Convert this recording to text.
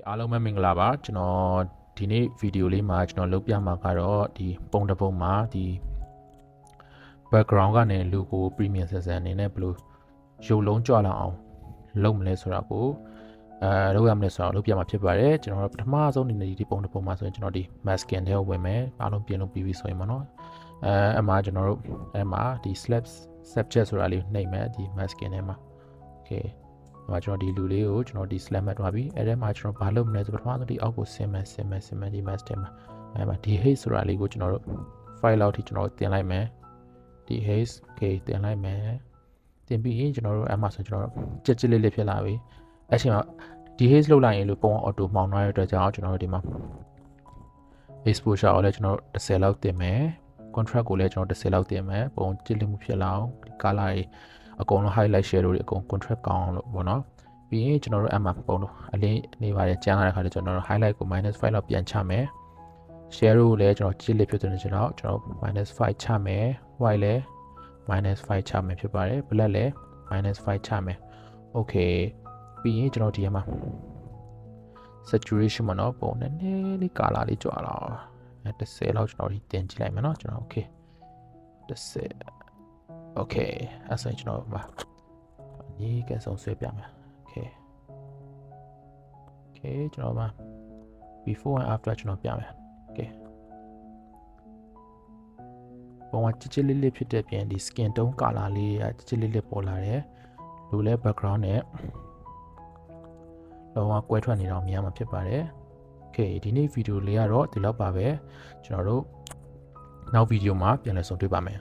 အားလုံးပဲမင်္ဂလာပါကျွန်တော်ဒီနေ့ဗီဒီယိုလေးမှာကျွန်တော်လုပ်ပြမှာကတော့ဒီပုံတစ်ပုံမှာဒီ background ကနေလူကို premium ဆန်ဆန်အနေနဲ့ဘယ်လိုရုပ်လုံးကြွလာအောင်လုပ်မလဲဆိုတာကိုလုပ်ရမလဲဆိုတော့လုပ်ပြမှာဖြစ်ပါတယ်ကျွန်တော်ပထမဆုံးအနေနဲ့ဒီပုံတစ်ပုံမှာဆိုရင်ကျွန်တော်ဒီ masking ထဲကိုဝင်မယ်အားလုံးပြင်လို့ပြီးပြီဆိုရင်ပေါ့နော်အမှကျွန်တော်တို့အဲ့မှာဒီ slab subject ဆိုတာလေးနှိပ်မယ်ဒီ masking ထဲမှာ okayကျွန်တော်ဒီလူလေးကိုကျွန်တော်ဒီ slam မှတ်သွားပြီအဲ့ထဲမှာကျွန်တော်ဘာလုပ်မလဲဆိုပထမဆုံးဒီအောက်ကိုဆင်းမယ်ဒီ master မှာအဲ့မှာဒီ haze ဆိုတာလေးကိုကျွန်တော်တို့ file လောက်ထိကျွန်တော်တင်လိုက်မယ်ဒီ haze okay တင်လိုက်မယ်တင်ပြီးရင်ကျွန်တော်တို့အဲ့မှာဆိုကျွန်တော်ကြက်လေးဖြစ်လာပြီအဲ့ချိန်မှာဒီ haze လောက်လိုက်ရင်လို့ပုံ auto မှောင်သွားတဲ့အတွက်ကြောင့်ကျွန်တော်တို့ဒီမှာ exposure ကိုလည်းကျွန်တော်တို့10လောက်တင်မယ် contrast ကိုလည်းကျွန်တော်10လောက်တင်မယ်ပုံကြက်မှုဖြစ်လာအောင်ဒီ color တွေအကုန်လုံး highlight shadow တွေအကုန် contrast ကောင်းအောင်လို့ပေါ့နော်ပြီးရင်ကျွန်တော်တို့အမှပုံလို့အလင်းနေပါတယ်ကျန်းလာတဲ့ခါကျကျွန်တော်တို့ highlight ကို -5 လောက်ပြန်ချမယ် shadow ကိုလည်းကျွန်တော်ကြည့်လစ်ဖြစ်တဲ့ကျွန်တော်-5 ချမယ် white လည်း-5 ချမယ်ဖြစ်ပါတယ် black လည်း-5 ချမယ် okay ပြီးရင်ကျွန်တော်ဒီမှာ saturation မှာနော်ပုံနည်းနည်းလေး color လေးကြွလာအောင်10လောက်ကျွန်တော်ဒီတင်ကြည့်လိုက်မယ်နော်ကျွန်တော် okay 10 okay အဲ့ဆိုရင်ကျွန်တော်ဒီကဲဆုံးဆွဲပြမယ် okay ကျွန်တော်before and after ကျွန်တော်ပြမယ် okay ပုံကချစ်လေးဖြစ်တဲ့ပြင်ဒီ skin tone color လေးကချစ်လေးပေါ်လာတယ်လူလဲ background နဲ့တော့ကွဲထွက်နေတော့မြင်ရမှာဖြစ်ပါတယ် okay ဒီနေ့ဗီဒီယိုလေးကတော့ဒီလောက်ပါပဲကျွန်တော်တို့နောက်ဗီဒီယိုမှာပြန်လည်ဆုံတွေ့ပါမယ်